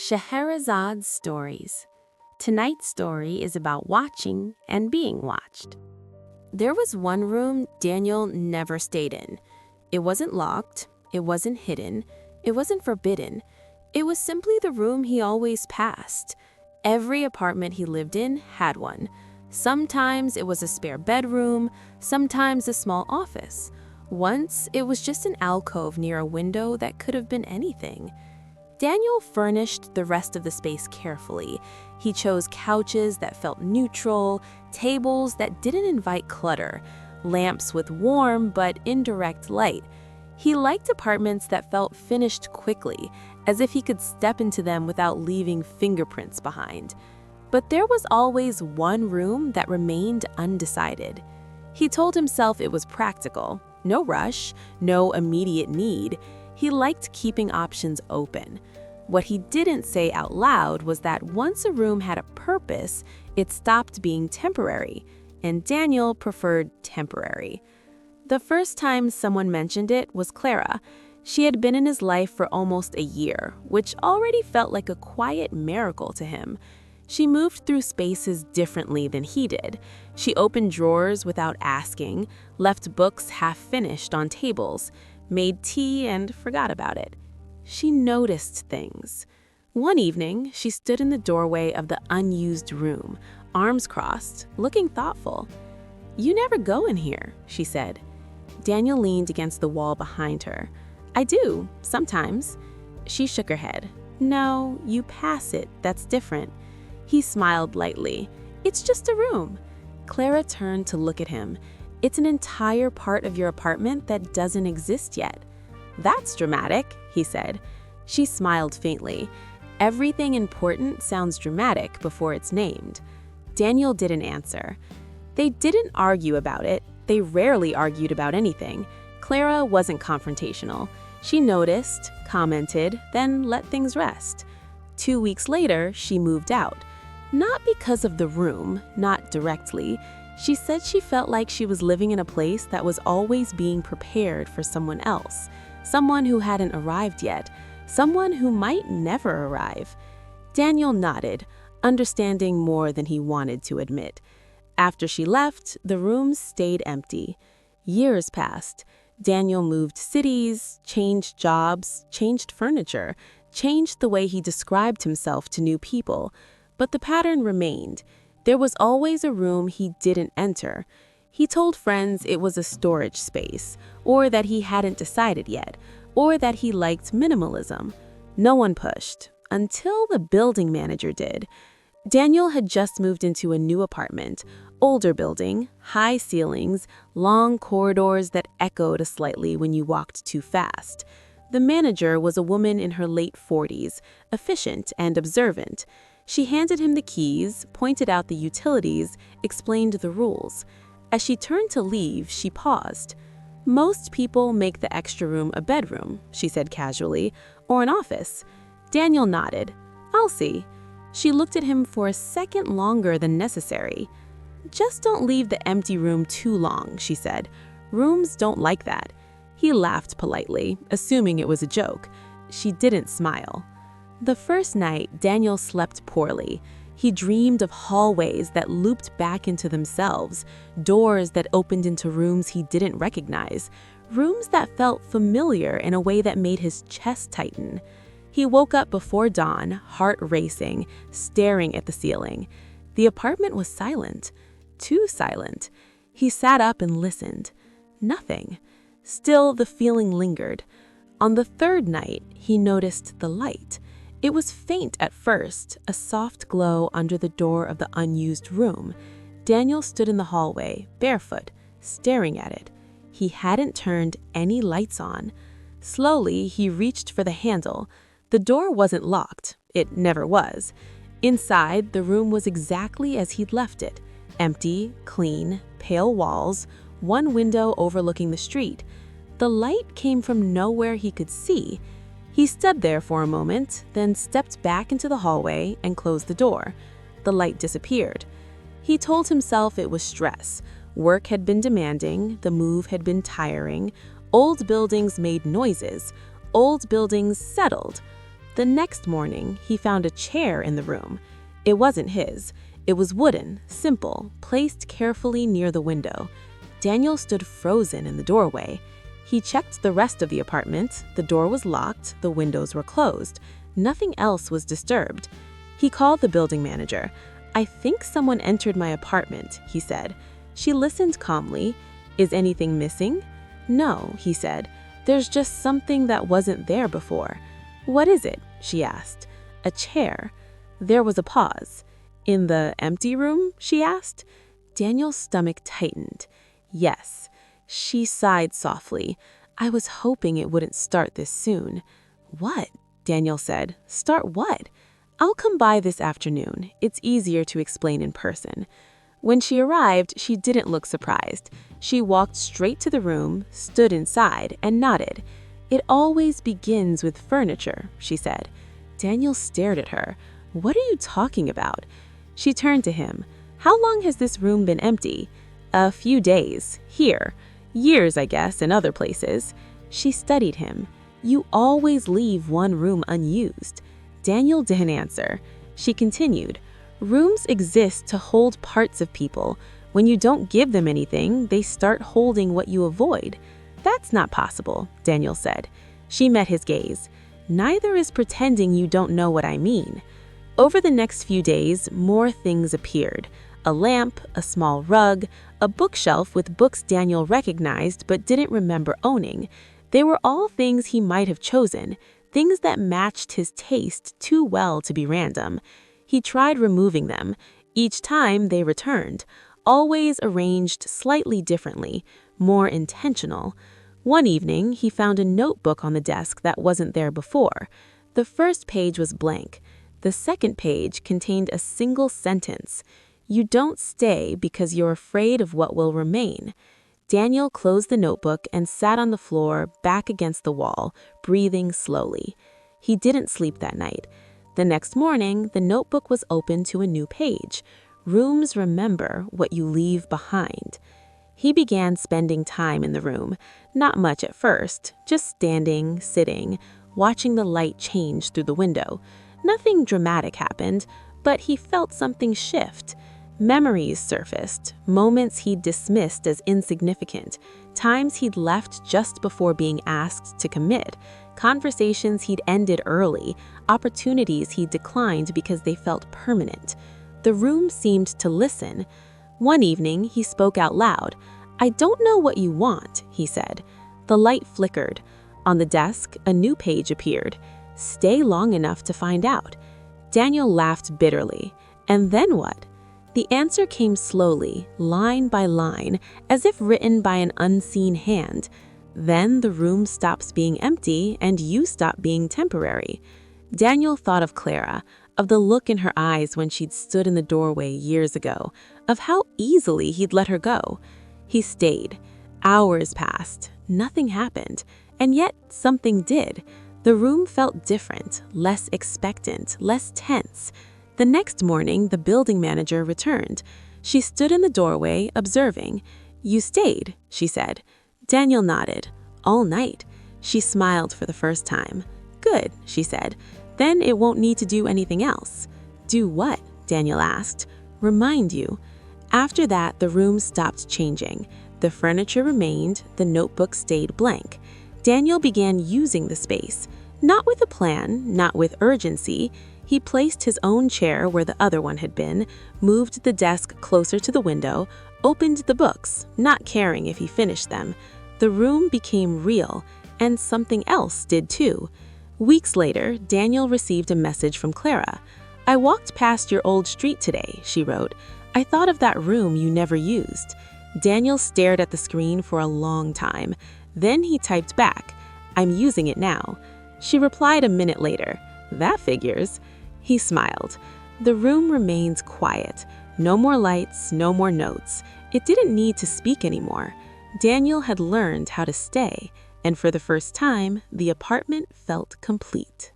Scheherazade's stories. Tonight's story is about watching and being watched. There was one room Daniel never stayed in. It wasn't locked, it wasn't hidden, it wasn't forbidden. It was simply the room he always passed. Every apartment he lived in had one. Sometimes it was a spare bedroom, sometimes a small office. Once, it was just an alcove near a window that could have been anything. Daniel furnished the rest of the space carefully. He chose couches that felt neutral, tables that didn't invite clutter, lamps with warm but indirect light. He liked apartments that felt finished quickly, as if he could step into them without leaving fingerprints behind. But there was always one room that remained undecided. He told himself it was practical, no rush, no immediate need. He liked keeping options open. What he didn't say out loud was that once a room had a purpose, it stopped being temporary, and Daniel preferred temporary. The first time someone mentioned it was Clara. She had been in his life for almost a year, which already felt like a quiet miracle to him. She moved through spaces differently than he did. She opened drawers without asking, left books half-finished on tables, made tea and forgot about it. She noticed things. One evening, she stood in the doorway of the unused room, arms crossed, looking thoughtful. "You never go in here," she said. Daniel leaned against the wall behind her. "I do, sometimes." She shook her head. "No, you pass it. That's different." He smiled lightly. "It's just a room." Clara turned to look at him. "It's an entire part of your apartment that doesn't exist yet." "That's dramatic," he said. She smiled faintly. Everything important sounds dramatic before it's named. Daniel didn't answer. They didn't argue about it. They rarely argued about anything. Clara wasn't confrontational. She noticed, commented, then let things rest. 2 weeks later, she moved out. Not because of the room, not directly. She said she felt like she was living in a place that was always being prepared for someone else, someone who hadn't arrived yet, someone who might never arrive. Daniel nodded, understanding more than he wanted to admit. After she left, the room stayed empty. Years passed. Daniel moved cities, changed jobs, changed furniture, changed the way he described himself to new people. But the pattern remained. There was always a room he didn't enter. He told friends it was a storage space, or that he hadn't decided yet, or that he liked minimalism. No one pushed, until the building manager did. Daniel had just moved into a new apartment, older building, high ceilings, long corridors that echoed slightly when you walked too fast. The manager was a woman in her late 40s, efficient and observant. She handed him the keys, pointed out the utilities, explained the rules. As she turned to leave, she paused. "Most people make the extra room a bedroom," she said casually, "or an office." Daniel nodded. "I'll see." She looked at him for a second longer than necessary. "Just don't leave the empty room too long," she said. "Rooms don't like that." He laughed politely, assuming it was a joke. She didn't smile. The first night, Daniel slept poorly. He dreamed of hallways that looped back into themselves, doors that opened into rooms he didn't recognize, rooms that felt familiar in a way that made his chest tighten. He woke up before dawn, heart racing, staring at the ceiling. The apartment was silent, too silent. He sat up and listened. Nothing. Still, the feeling lingered. On the third night, he noticed the light. It was faint at first, a soft glow under the door of the unused room. Daniel stood in the hallway, barefoot, staring at it. He hadn't turned any lights on. Slowly, he reached for the handle. The door wasn't locked. It never was. Inside, the room was exactly as he'd left it. Empty, clean, pale walls, one window overlooking the street. The light came from nowhere he could see. He stood there for a moment, then stepped back into the hallway and closed the door. The light disappeared. He told himself it was stress. Work had been demanding, the move had been tiring. Old buildings made noises. Old buildings settled. The The next morning, he found a chair in the room. It wasn't his. It was wooden, simple, placed carefully near the window. Daniel stood frozen in the doorway. He checked the rest of the apartment. The door was locked, the windows were closed. Nothing else was disturbed. He called the building manager. "I think someone entered my apartment," he said. She listened calmly. "Is anything missing?" "No," he said. "There's just something that wasn't there before." "What is it?" she asked. "A chair." There was a pause. "In the empty room?" she asked. Daniel's stomach tightened. "Yes." She sighed softly. "I was hoping it wouldn't start this soon." "What?" Daniel said. "Start what?" "I'll come by this afternoon. It's easier to explain in person." When she arrived, she didn't look surprised. She walked straight to the room, stood inside, and nodded. "It always begins with furniture," she said. Daniel stared at her. "What are you talking about?" She turned to him. "How long has this room been empty?" "A few days. Here. Years, I guess, in other places." She studied him. "You always leave one room unused." Daniel didn't answer. She continued. "Rooms exist to hold parts of people. When you don't give them anything, they start holding what you avoid." "That's not possible," Daniel said. She met his gaze. "Neither is pretending you don't know what I mean." Over the next few days, more things appeared. A lamp, a small rug, a bookshelf with books Daniel recognized but didn't remember owning. They were all things he might have chosen, things that matched his taste too well to be random. He tried removing them. Each time they returned, always arranged slightly differently, more intentional. One evening, he found a notebook on the desk that wasn't there before. The first page was blank. The second page contained a single sentence. "You don't stay because you're afraid of what will remain." Daniel closed the notebook and sat on the floor, back against the wall, breathing slowly. He didn't sleep that night. The next morning, the notebook was open to a new page. "Rooms remember what you leave behind." He began spending time in the room. Not much at first, just standing, sitting, watching the light change through the window. Nothing dramatic happened, but he felt something shift. Memories surfaced, moments he'd dismissed as insignificant, times he'd left just before being asked to commit, conversations he'd ended early, opportunities he'd declined because they felt permanent. The room seemed to listen. One evening, he spoke out loud. "I don't know what you want," he said. The light flickered. On the desk, a new page appeared. "Stay long enough to find out." Daniel laughed bitterly. "And then what?" The answer came slowly, line by line, as if written by an unseen hand. "Then the room stops being empty and you stop being temporary." Daniel thought of Clara, of the look in her eyes when she'd stood in the doorway years ago, of how easily he'd let her go. He stayed. Hours passed. Nothing happened. And yet something did. The room felt different, less expectant, less tense. The next morning, the building manager returned. She stood in the doorway, observing. "You stayed," she said. Daniel nodded. "All night." She smiled for the first time. "Good," she said. "Then it won't need to do anything else." "Do what?" Daniel asked. "Remind you." After that, the room stopped changing. The furniture remained, the notebook stayed blank. Daniel began using the space. Not with a plan, not with urgency. He placed his own chair where the other one had been, moved the desk closer to the window, opened the books, not caring if he finished them. The room became real, and something else did too. Weeks later, Daniel received a message from Clara. "I walked past your old street today," she wrote. "I thought of that room you never used." Daniel stared at the screen for a long time. Then he typed back, "I'm using it now." She replied a minute later, "That figures." He smiled. The room remained quiet. No more lights, no more notes. It didn't need to speak anymore. Daniel had learned how to stay, and for the first time, the apartment felt complete.